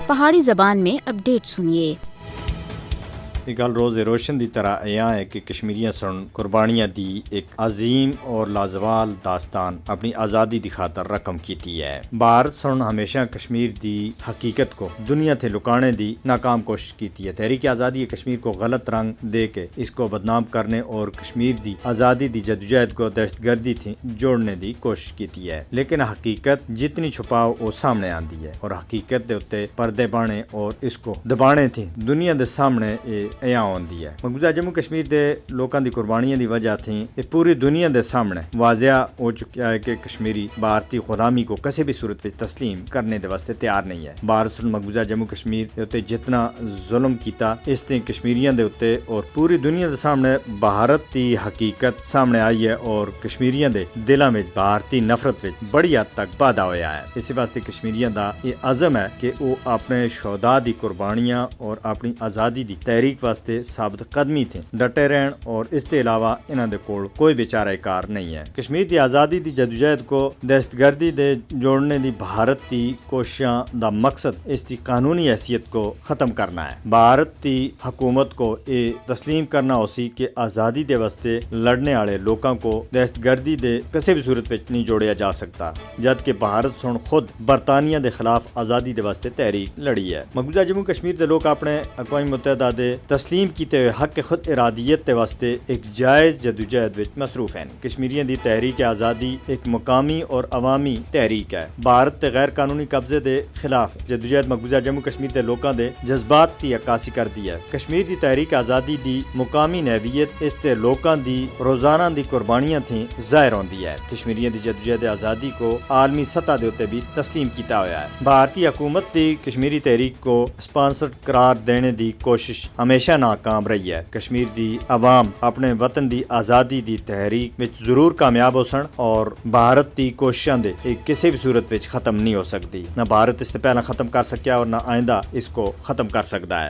پہاڑی زبان میں اپڈیٹ سنیے۔ یہ گل روز روشن دی طرح ایاں ہے کہ کشمیریاں سن قربانیاں دی ایک عظیم اور لازوال داستان اپنی آزادی دی خاطر رقم کیتی ہے۔ بھارت سن ہمیشہ کشمیر دی حقیقت کو دنیا تھے لکانے دی ناکام کوشش کیتی ہے۔ تحریک آزادی کشمیر کو غلط رنگ دے کے اس کو بدنام کرنے اور کشمیر دی آزادی دی جدوجہد کو دہشت گردی تھی جوڑنے دی کوشش کیتی ہے، لیکن حقیقت جتنی چھپاؤ وہ سامنے آندی ہے اور حقیقت دے اتے پردے بانے اور اس کو دبانے تھی دنیا دے سامنے ایاں ہوندی ہے۔ مقبوضہ جموں کشمیر دے لوکاں دی قربانیاں دی وجہ تھی یہ پوری دنیا دے سامنے واضح ہو چکا ہے کہ کشمیری بھارتی غلامی کو کسی بھی صورت وچ تسلیم کرنے دے واسطے تیار نہیں ہے۔ بھارت سن مقبوضہ جموں کشمیر دے اتے جتنا ظلم کیتا اس نے کشمیریاں دے اتے اور پوری دنیا دے سامنے بھارت دی حقیقت سامنے آئی ہے اور کشمیریاں دے دلاں وچ بھارتی نفرت وچ بڑی حد تک واضح ہویا ہے۔ اسی واسطے کشمیریاں دا یہ عزم ہے کہ وہ اپنے شہداء دی قربانیاں اور اپنی آزادی دی تحریک واسطے ثابت قدمی تھے ڈٹے رہن اور اس کے علاوہ انہاں دے کول کوئی بھی چارہ کار نہیں ہے۔ کشمیر دی آزادی دی جدوجہد کو دہشت گردی دے جوڑنے دی بھارت دی کوششاں دا مقصد اس دی قانونی حیثیت کو ختم کرنا ہے۔ بھارت دی حکومت کو یہ تسلیم کرنا ہو سی کہ آزادی دے واسطے لڑنے والے لوکاں کو دہشت گردی دے کسی بھی صورت وچ نہیں جوڑیا جا سکتا، جبکہ بھارت سن خود برطانیہ دے خلاف آزادی دے واسطے تحریک لڑی ہے۔ مقبوضہ جموں کشمیر دے لوگ اپنے اقوام متحدہ دے تسلیم کیتے ہوئے حق خود ارادیت کے واسطے ایک جائز جدوجہد وچ مصروف ہیں۔ کشمیریاں دی تحریک آزادی ایک مقامی اور عوامی تحریک ہے۔ بھارت تے غیر قانونی قبضے دے خلاف جدوجہد مقبوضہ جموں کشمیر دے لوکاں دے جذبات کی عکاسی کرتی ہے۔ کشمیر دی تحریک آزادی دی مقامی نوعیت اس تے لوکاں دی روزانہ دی قربانیاں تھیں ظاہر ہوندی ہے۔ کشمیریاں دی جدوجہد آزادی کو عالمی سطح دے اوتے بھی تسلیم کیتا ہویا ہے۔ بھارتی حکومت دی کشمیری تحریک کو سپانسر قرار دینے دی کوشش ہمیشہ ناکام رہی ہے۔ کشمیر دی عوام اپنے وطن دی آزادی دی تحریک وچ ضرور کامیاب ہو سن اور بھارت دی کوششاں دے کسی بھی صورت وچ ختم نہیں ہو سکتی۔ نہ بھارت اس سے پہلا ختم کر سکیا اور نہ آئندہ اس کو ختم کر سکتا ہے۔